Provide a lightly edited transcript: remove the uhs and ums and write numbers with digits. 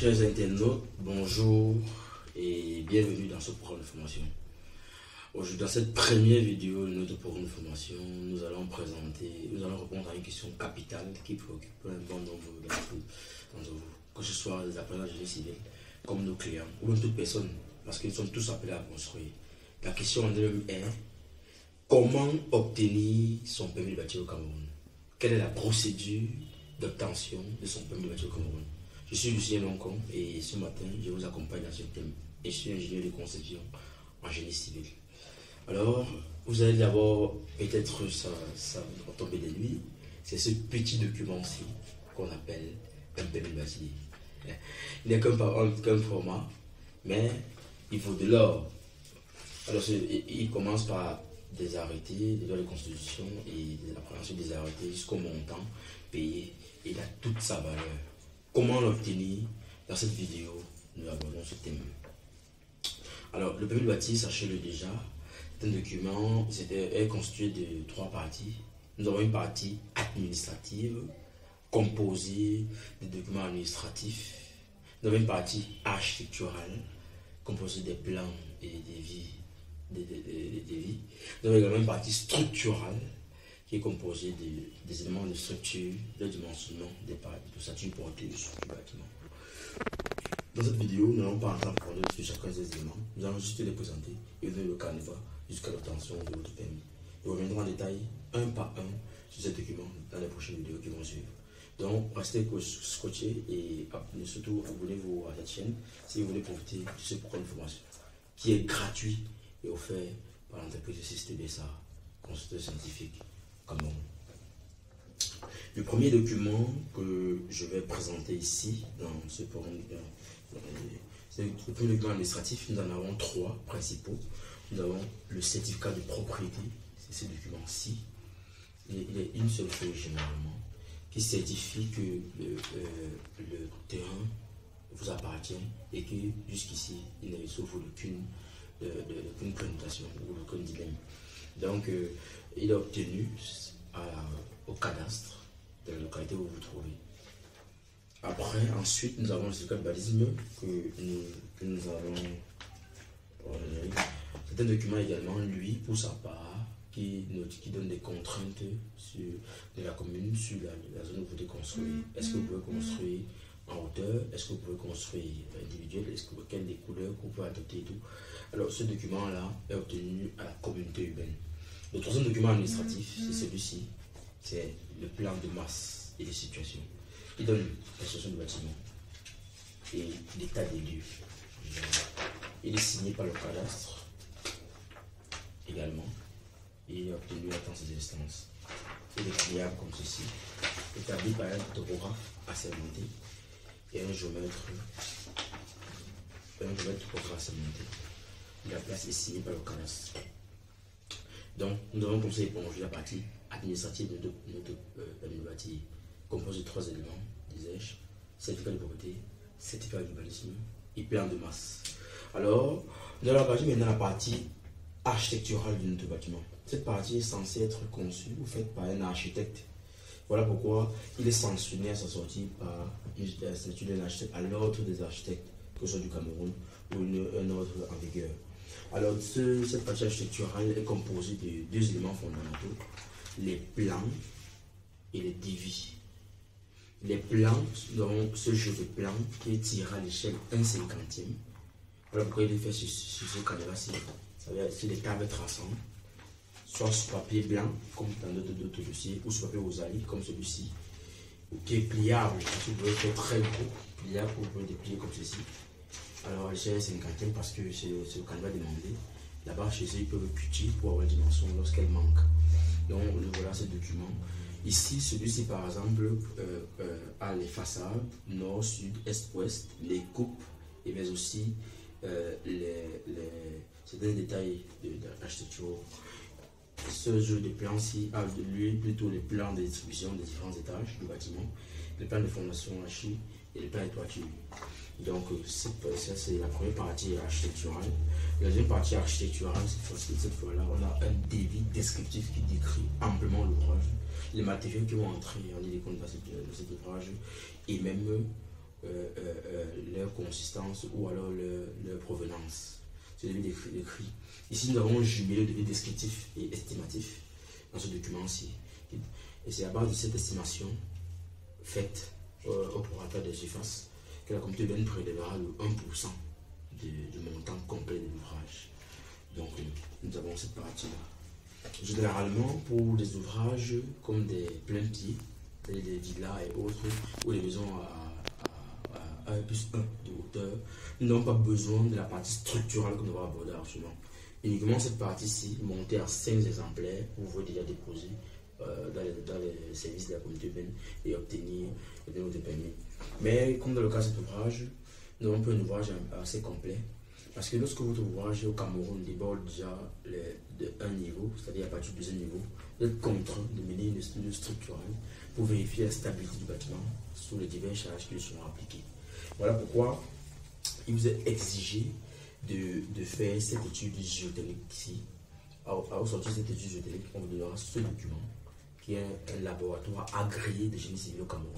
Chers internautes, bonjour et bienvenue dans ce programme de formation. Aujourd'hui, dans cette première vidéo de notre programme de formation, nous allons répondre à une question capitale qui préoccupe un bon nombre d'entre vous, que ce soit les apprenants de génie civil, comme nos clients, ou même toute personne, parce qu'ils sont tous appelés à construire. La question en elle-même est: comment obtenir son permis de bâtir au Cameroun? Quelle est la procédure d'obtention de son permis de bâtir au Cameroun? Je suis Lucien Loncon et ce matin, je vous accompagne dans ce thème. Et je suis ingénieur de conception en génie civil. Alors, vous allez d'abord, peut-être ça va tomber des nuits, c'est ce petit document-ci qu'on appelle un permis de bâtir. Il n'est qu'un format, mais il faut de l'or. Alors, il commence par des arrêtés, des lois de constitution et ensuite des arrêtés jusqu'au montant payé. Il a toute sa valeur. Comment l'obtenir? Dans cette vidéo, nous abordons ce thème. Alors, le permis de bâtir, sachez-le déjà, c'est un document est constitué de 3 parties. Nous avons une partie administrative, composée de documents administratifs. Nous avons une partie architecturale, composée des plans et des devis. Nous avons également une partie structurale, qui est composé des éléments de structure, de dimensionnement, des statuts portés du bâtiment. Dans cette vidéo, nous n'allons pas entrer en profondeur sur chacun de ces éléments. Nous allons juste les présenter et donner le canevas jusqu'à l'obtention de votre permis. Nous reviendrons en détail, un par un, sur ces documents dans les prochaines vidéos qui vont suivre. Donc, restez scotchés et surtout abonnez-vous à cette chaîne si vous voulez profiter de ce programme de formation qui est gratuit et offert par l'entreprise CSTBSA, consulteur scientifique Cameroun. Le premier document que je vais présenter ici dans ce programme, c'est le premier document administratif. Nous en avons 3 principaux. Nous avons le certificat de propriété, c'est ce document-ci. Il est une seule feuille généralement qui certifie que le terrain vous appartient et que jusqu'ici il ne souffre d'aucune connotation ou d'aucun dilemme. Donc il est obtenu au cadastre de la localité où vous vous trouvez. Après, ensuite, nous avons le certificat de balisme que nous allons. C'est un document également, lui, pour sa part, qui donne des contraintes de la commune sur la zone où vous voulez construire. Est-ce que vous pouvez construire en hauteur? Est-ce que vous pouvez construire individuel? Quelles des couleurs que vous pouvez adopter et tout? Alors, ce document-là est obtenu à la communauté urbaine. Le troisième document administratif, c'est celui-ci. C'est le plan de masse et de situation. Il donne la situation du bâtiment et l'état des lieux. Il est signé par le cadastre également. Il est obtenu à temps ses instances. Il est pliable comme ceci, établi par un topographe assermenté et un géomètre topographe assermenté. La place est signée par le cadastre. Donc, nous devons comme ça éponger la partie administrative de notre permis de bâtir, composé de 3 éléments, disais-je: certificat de propriété, certificat d'urbanisme et plan de masse. Alors, nous allons aborder maintenant la partie architecturale de notre bâtiment. Cette partie est censée être conçue ou faite par un architecte. Voilà pourquoi il est sanctionné à sa sortie par un statut d'un architecte à l'ordre des architectes, que ce soit du Cameroun ou un ordre en vigueur. Alors, cette partie architecturale est composée de 2 éléments fondamentaux: les plans et les devis. Les plans, donc ce jeu de plans qui est tiré à l'échelle 1/50. Voilà pourquoi il est fait sur ce canevas-ci. Ça veut dire sur des tables traçantes, soit sur papier blanc, comme dans d'autres dossiers, ou sur papier rosali, comme celui-ci, qui est pliable. Vous pouvez faire très gros, pliable, vous pouvez déplier comme ceci. Alors, à l'échelle 50e, parce que c'est le canevas demandé. Là-bas, chez eux, ils peuvent cutter pour avoir la dimension lorsqu'elle manque. Donc, voilà ce document. Ici, celui-ci, par exemple, a les façades nord, sud, est, ouest, les coupes, et mais aussi certains détails de l'architecture. Ce jeu de plans-ci a de lui plutôt les plans de distribution des différents étages du bâtiment, les plans de fondation archi et les plans de toiture. Donc, ça, c'est la première partie architecturale. La deuxième partie architecturale, cette fois-là, on a un devis descriptif qui décrit amplement l'ouvrage, les matériaux qui vont entrer en ligne de compte dans cet ouvrage, et même leur consistance ou alors leur provenance. C'est le devis d'écrit. Ici, nous avons jumelé le devis descriptif et estimatif dans ce document-ci. Et c'est à base de cette estimation faite au prorata des surfaces que la communauté urbaine prélèvera le 1% du montant complet de l'ouvrage. Donc, nous avons cette partie-là. Généralement, pour des ouvrages comme des pleins pieds, des villas et autres, ou des maisons à 1+1 de hauteur, nous n'avons pas besoin de la partie structurale que nous allons aborder absolument. Uniquement cette partie-ci, montée à 5 exemplaires, vous pouvez déjà déposer dans les services de la communauté urbaine et obtenir des permis. Mais comme dans le cas de cet ouvrage, nous avons un ouvrage assez complet. Parce que lorsque votre ouvrage au Cameroun déborde déjà de un niveau, c'est-à-dire à partir du deuxième niveau, vous êtes contraint de mener une étude structurelle pour vérifier la stabilité du bâtiment sous les divers charges qui lui seront appliquées. Voilà pourquoi il vous est exigé de faire cette étude géotechnique ici. Au sortir de cette étude géotechnique, on vous donnera ce document qui est un laboratoire agréé de génie civil au Cameroun.